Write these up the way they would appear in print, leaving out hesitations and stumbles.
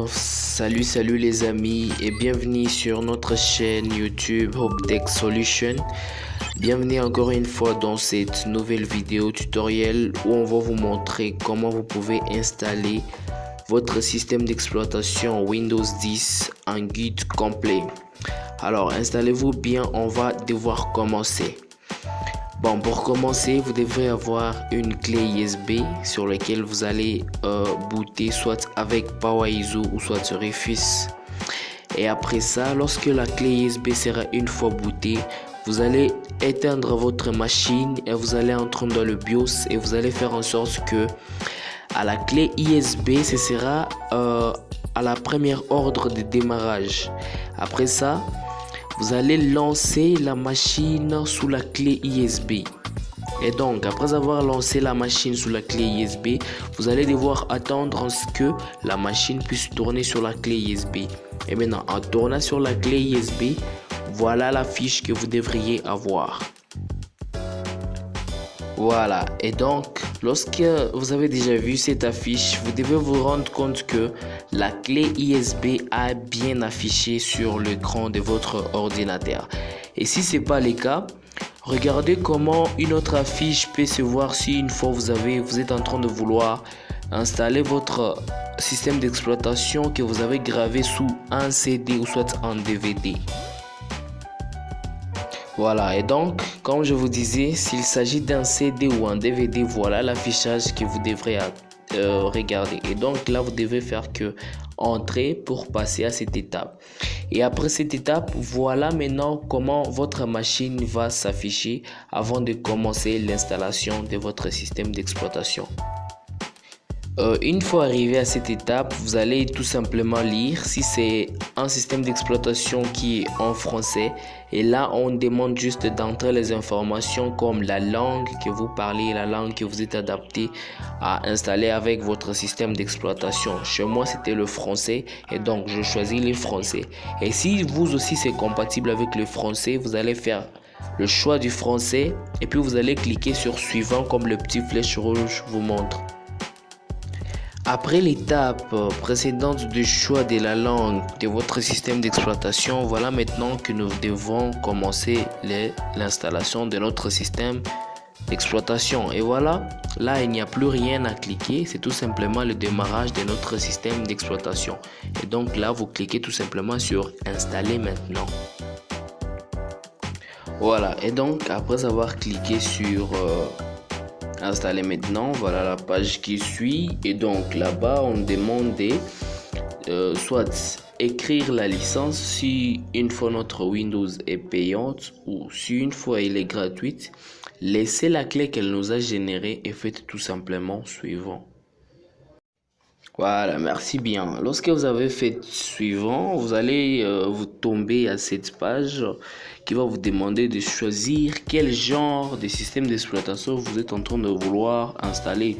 Salut les amis et bienvenue sur notre chaîne YouTube Hope Tech Solution. Bienvenue encore une fois dans cette nouvelle vidéo tutoriel où on va vous montrer comment vous pouvez installer votre système d'exploitation Windows 10 en guide complet. Alors installez-vous bien, on va devoir commencer. Bon, pour commencer, vous devrez avoir une clé USB sur laquelle vous allez booter soit avec PowerISO ou soit Rufus. Et après ça, lorsque la clé USB sera une fois bootée, vous allez éteindre votre machine et vous allez entrer dans le BIOS et vous allez faire en sorte que à la clé USB, ce sera à la première ordre de démarrage. Après ça, vous allez lancer la machine sous la clé USB. Et donc, après avoir lancé la machine sous la clé USB, vous allez devoir attendre à ce que la machine puisse tourner sur la clé USB. Et maintenant, en tournant sur la clé USB, voilà la fiche que vous devriez avoir. Voilà, et donc lorsque vous avez déjà vu cette affiche, vous devez vous rendre compte que la clé USB a bien affiché sur l'écran de votre ordinateur. Et si ce n'est pas le cas, regardez comment une autre affiche peut se voir si une fois vous êtes en train de vouloir installer votre système d'exploitation que vous avez gravé sous un CD ou soit un DVD. Voilà, et donc, comme je vous disais, s'il s'agit d'un CD ou un DVD, voilà l'affichage que vous devrez regarder. Et donc là, vous devez faire que entrer pour passer à cette étape. Et après cette étape, voilà maintenant comment votre machine va s'afficher avant de commencer l'installation de votre système d'exploitation. Une fois arrivé à cette étape, vous allez tout simplement lire si c'est un système d'exploitation qui est en français. Et là, on demande juste d'entrer les informations comme la langue que vous parlez, la langue que vous êtes adapté à installer avec votre système d'exploitation. Chez moi, c'était le français et donc je choisis le français. Et si vous aussi c'est compatible avec le français, vous allez faire le choix du français et puis vous allez cliquer sur suivant comme le petit flèche rouge vous montre. Après l'étape précédente du choix de la langue de votre système d'exploitation, voilà maintenant que nous devons commencer l'installation de notre système d'exploitation. Et voilà, là il n'y a plus rien à cliquer, c'est tout simplement le démarrage de notre système d'exploitation. Et donc là, vous cliquez tout simplement sur installer maintenant. Voilà, et donc après avoir cliqué sur installer maintenant, voilà la page qui suit. Et donc là-bas on demande soit écrire la licence si une fois notre Windows est payante ou si une fois elle est gratuite. Laissez la clé qu'elle nous a générée et faites tout simplement suivant. Voilà, merci bien. Lorsque vous avez fait suivant, vous allez vous tomber à cette page qui va vous demander de choisir quel genre de système d'exploitation vous êtes en train de vouloir installer.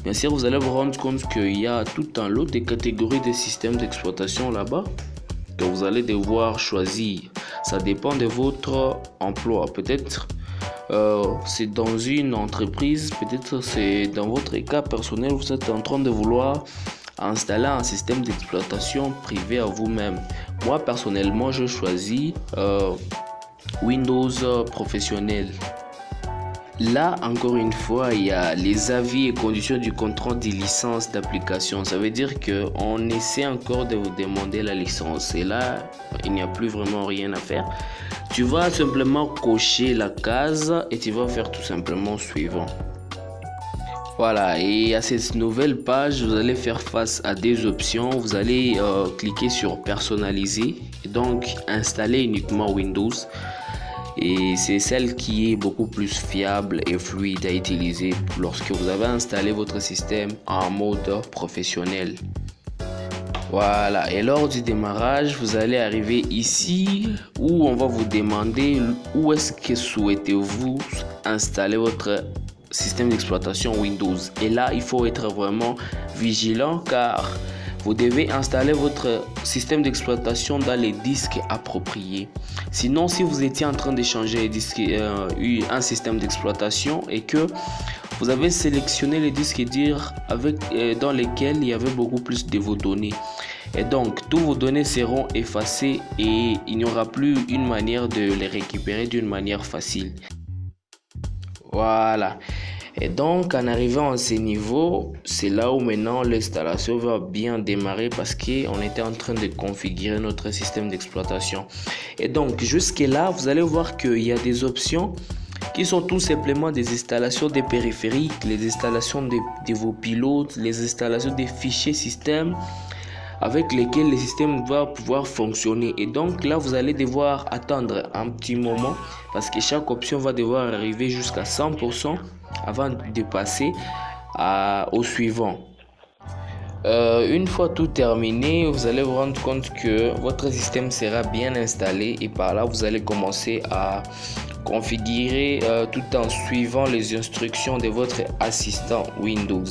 Bien sûr, vous allez vous rendre compte qu'il y a tout un lot de catégories de systèmes d'exploitation là-bas que vous allez devoir choisir. Ça dépend de votre emploi. Peut-être c'est dans une entreprise, peut-être c'est dans votre cas personnel, vous êtes en train de vouloir installer un système d'exploitation privé à vous-même. Moi personnellement, je choisis Windows professionnel. Là, encore une fois, il y a les avis et conditions du contrat de licence d'application. Ça veut dire qu'on essaie encore de vous demander la licence. Et là, il n'y a plus vraiment rien à faire. Tu vas simplement cocher la case et tu vas faire tout simplement suivant. Voilà, et à cette nouvelle page, vous allez faire face à des options. Vous allez cliquer sur personnaliser et donc installer uniquement Windows. Et c'est celle qui est beaucoup plus fiable et fluide à utiliser lorsque vous avez installé votre système en mode professionnel. Voilà, et lors du démarrage, vous allez arriver ici où on va vous demander où est-ce que souhaitez-vous installer votre système d'exploitation Windows. Et là, il faut être vraiment vigilant car vous devez installer votre système d'exploitation dans les disques appropriés. Sinon, si vous étiez en train de changer un système d'exploitation et que vous avez sélectionné les disques durs dans lesquels il y avait beaucoup plus de vos données. Et donc, tous vos données seront effacées et il n'y aura plus une manière de les récupérer d'une manière facile. Voilà. Et donc, en arrivant à ce niveau, c'est là où maintenant l'installation va bien démarrer parce qu'on était en train de configurer notre système d'exploitation. Et donc, jusque-là, vous allez voir qu'il y a des options qui sont tout simplement des installations des périphériques, les installations de vos pilotes, les installations des fichiers système avec lesquels le système va pouvoir fonctionner. Et donc là, vous allez devoir attendre un petit moment parce que chaque option va devoir arriver jusqu'à 100% avant de passer au suivant. Une fois tout terminé, vous allez vous rendre compte que votre système sera bien installé et par là, vous allez commencer à configurer tout en suivant les instructions de votre assistant Windows.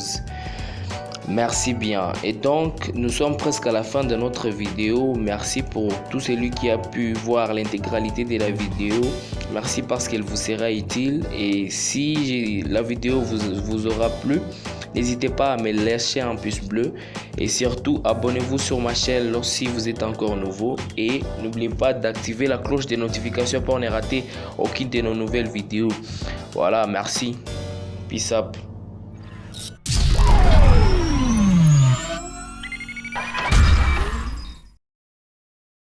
Merci bien. Et donc, nous sommes presque à la fin de notre vidéo. Merci pour tout celui qui a pu voir l'intégralité de la vidéo. Merci parce qu'elle vous sera utile. Et si la vidéo vous aura plu, n'hésitez pas à me lâcher un pouce bleu. Et surtout, abonnez-vous sur ma chaîne si vous êtes encore nouveau. Et n'oubliez pas d'activer la cloche de notification pour ne rater aucune de nos nouvelles vidéos. Voilà, merci. Peace up.